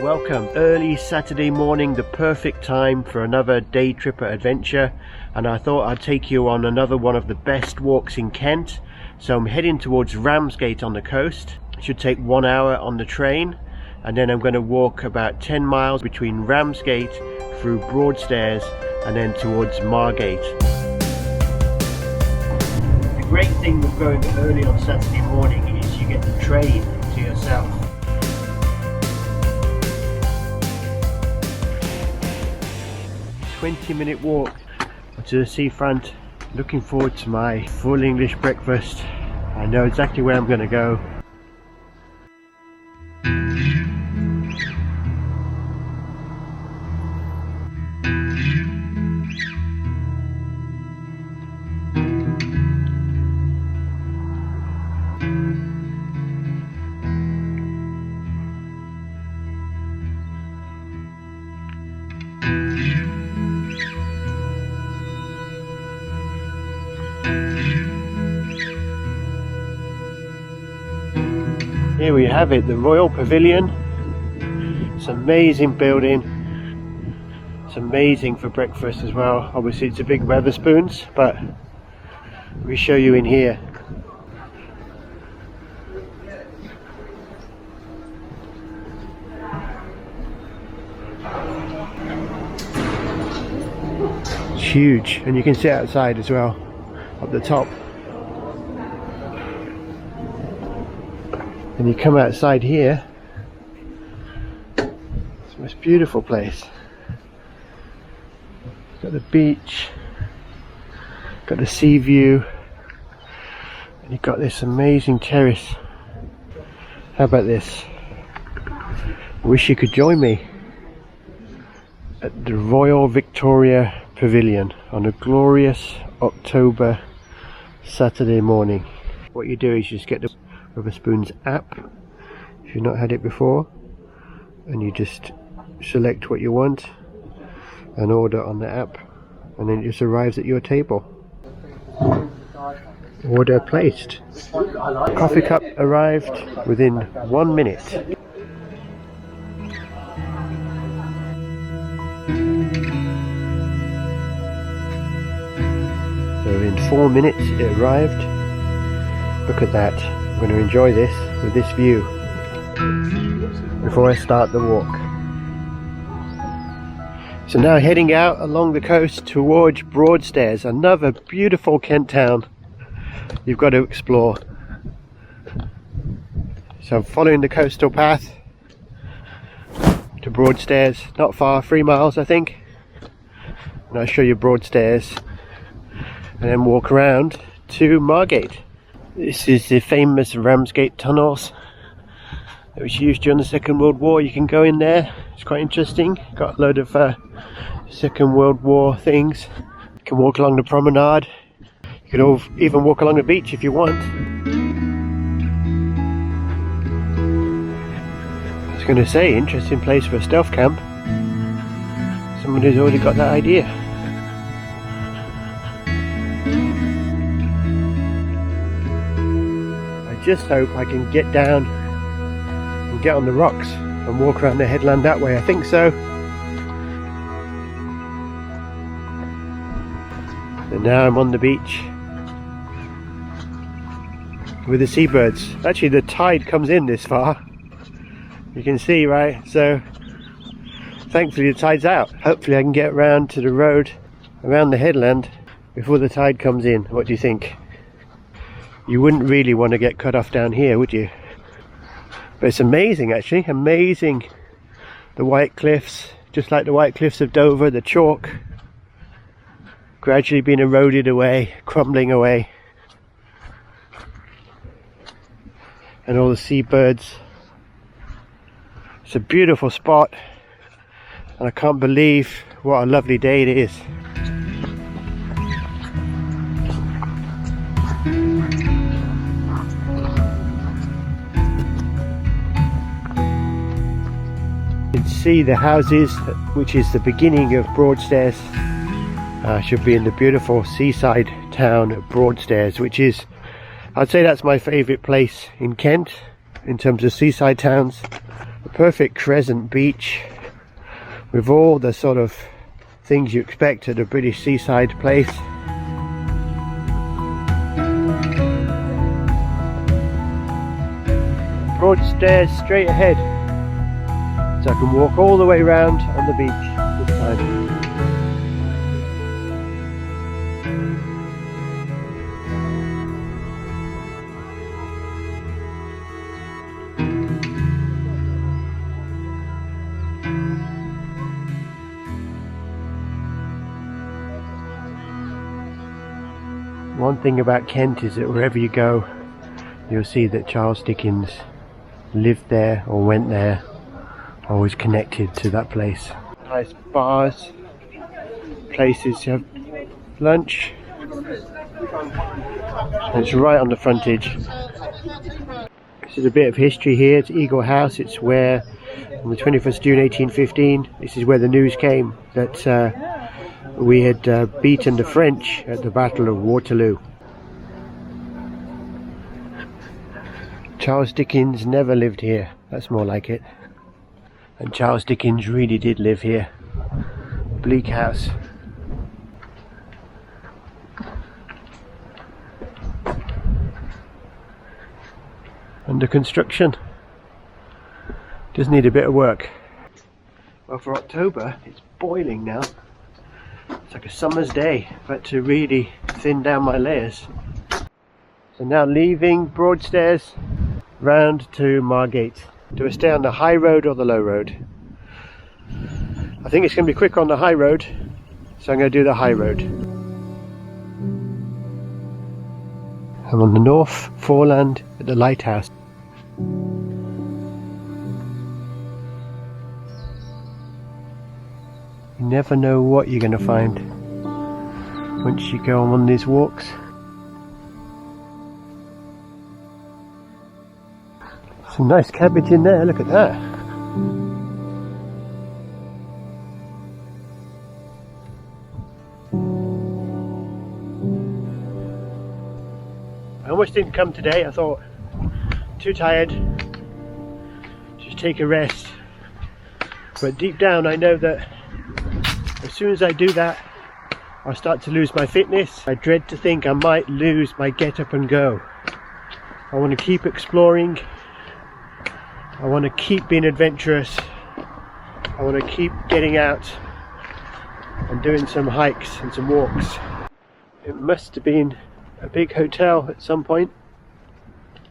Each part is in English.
welcome. Early Saturday morning, the perfect time for another day tripper adventure, and I thought I'd take you on another one of the best walks in Kent. So I'm heading towards Ramsgate on the coast. It should take 1 hour on the train, and then I'm going to walk about 10 miles between Ramsgate through Broadstairs and then towards Margate. The great thing with going early on Saturday morning is you get the train to yourself. -20-minute walk to the seafront. Looking forward to my full English breakfast. I know exactly where I'm going to go. Here we have it, the Royal Pavilion. It's an amazing building. It's amazing for breakfast as well. Obviously it's a big Wetherspoons, but we show you in here. It's huge, and you can sit outside as well, up the top. And you come outside here, it's the most beautiful place. Got the beach, got the sea view, and you've got this amazing terrace. How about this? I wish you could join me at the Royal Victoria Pavilion on a glorious October Saturday morning. What you do is you just get the Wetherspoons app, if you've not had it before, and you just select what you want and order on the app, and then it just arrives at your table. Order placed. Coffee cup arrived within 1 minute. So in 4 minutes it arrived. Look at that. I'm going to enjoy this with this view before I start the walk. So now heading out along the coast towards Broadstairs, another beautiful Kent town you've got to explore. So I'm following the coastal path to Broadstairs, not far, 3 miles I think, and I'll show you Broadstairs and then walk around to Margate. This is the famous Ramsgate Tunnels that was used during the Second World War. You can go in there, it's quite interesting. Got a load of Second World War things. You can walk along the promenade. You can even walk along the beach if you want. I was going to say, interesting place for a stealth camp. Somebody's already got that idea. Just hope I can get down and get on the rocks and walk around the headland that way. I think so. And now I'm on the beach with the seabirds. Actually the tide comes in this far, you can see, right? So thankfully the tide's out. Hopefully I can get around to the road around the headland before the tide comes in. What do you think? You wouldn't really want to get cut off down here, would you? But it's amazing, actually, amazing. The white cliffs, just like the white cliffs of Dover, the chalk gradually being eroded away, crumbling away. And all the seabirds. It's a beautiful spot, and I can't believe what a lovely day it is. You can see the houses, which is the beginning of Broadstairs. Should be in the beautiful seaside town of Broadstairs, which is, I'd say that's my favourite place in Kent in terms of seaside towns. Perfect crescent beach with all the sort of things you expect at a British seaside place. Broadstairs straight ahead, so I can walk all the way around on the beach this time. One thing about Kent is that wherever you go, you'll see that Charles Dickens lived there or went there, always connected to that place. Nice bars, places to have lunch. And it's right on the frontage. This is a bit of history here. It's Eagle House. It's where on the 21st June 1815, this is where the news came that we had beaten the French at the Battle of Waterloo. Charles Dickens never lived here, that's more like it. And Charles Dickens really did live here. Bleak House. Under construction. Does need a bit of work. Well, for October it's boiling now. It's like a summer's day. I've had to really thin down my layers. So now leaving Broadstairs round to Margate. Do I stay on the high road or the low road? I think it's going to be quick on the high road, so I'm going to do the high road. I'm on the North Foreland at the lighthouse. You never know what you're going to find once you go on one of these walks. Some nice cabbage in there, look at that. I almost didn't come today. I thought, too tired, just take a rest. But deep down I know that as soon as I do that, I'll start to lose my fitness. I dread to think I might lose my get up and go. I want to keep exploring. I want to keep being adventurous. I want to keep getting out and doing some hikes and some walks. It must have been a big hotel at some point.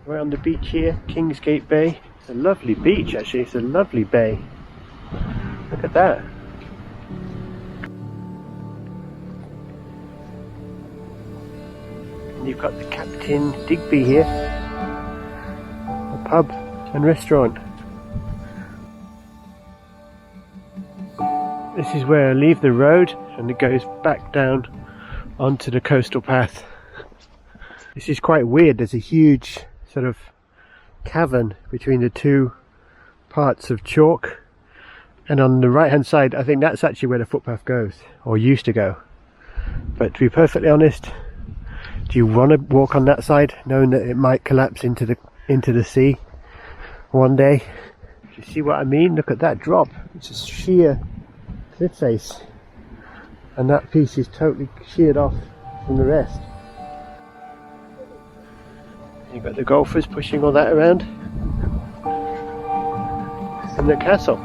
We're on the beach here, Kingsgate Bay. It's a lovely beach actually, it's a lovely bay. Look at that. And you've got the Captain Digby here, a pub and restaurant. This is where I leave the road and it goes back down onto the coastal path. This is quite weird. There's a huge sort of cavern between the two parts of chalk, and on the right hand side I think that's actually where the footpath goes, or used to go. But to be perfectly honest, do you want to walk on that side knowing that it might collapse into the sea one day? Do you see what I mean? Look at that drop. It's a sheer cliff face, and that piece is totally sheared off from the rest. You've got the golfers pushing all that around, and the castle.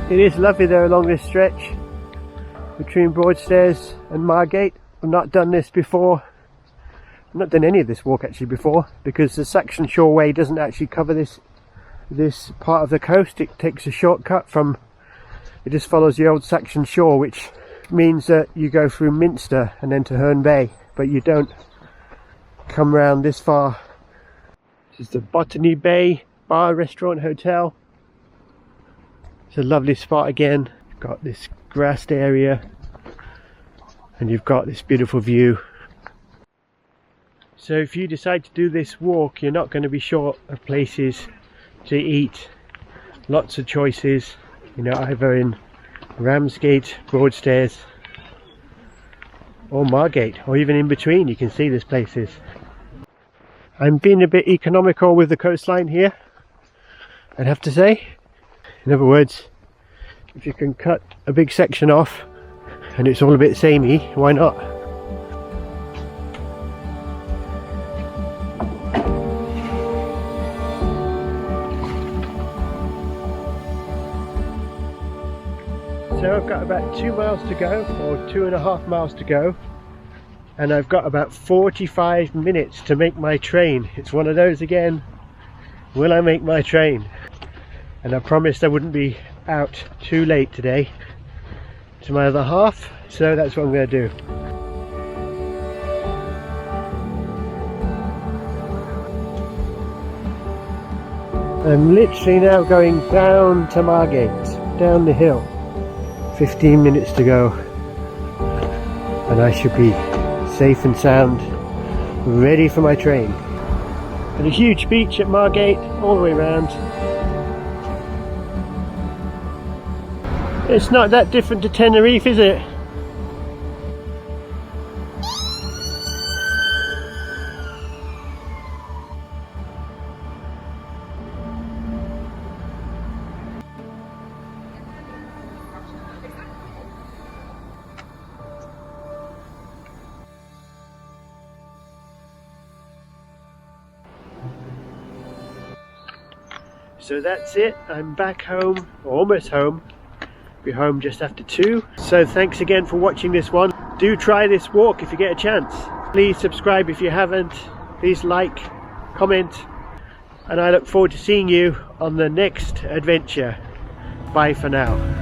It is lovely there along this stretch between Broadstairs and Margate. I've not done this before. I've not done any of this walk actually before, because the Saxon Shore Way doesn't actually cover this part of the coast. It takes a shortcut from, it just follows the old Saxon shore, which means that you go through Minster and then to Herne Bay, but you don't come round this far. This is the Botany Bay Bar Restaurant Hotel. It's a lovely spot again. You've got this grassed area and you've got this beautiful view. So if you decide to do this walk, you're not going to be short of places to eat. Lots of choices, you know, either in Ramsgate, Broadstairs, or Margate, or even in between. You can see this place is. I'm being a bit economical with the coastline here, I'd have to say. In other words, if you can cut a big section off and it's all a bit samey, why not? So I've got about 2 miles to go, or 2.5 miles to go, and I've got about 45 minutes to make my train. It's one of those again, will I make my train? And I promised I wouldn't be out too late today to my other half, so that's what I'm going to do. I'm literally now going down to Margate, down the hill. 15 minutes to go and I should be safe and sound, ready for my train. And a huge beach at Margate all the way around. It's not that different to Tenerife, is it? So that's it, I'm back home, or almost home. Be home just after 2. So thanks again for watching this one. Do try this walk if you get a chance. Please subscribe if you haven't. Please like, comment, and I look forward to seeing you on the next adventure. Bye for now.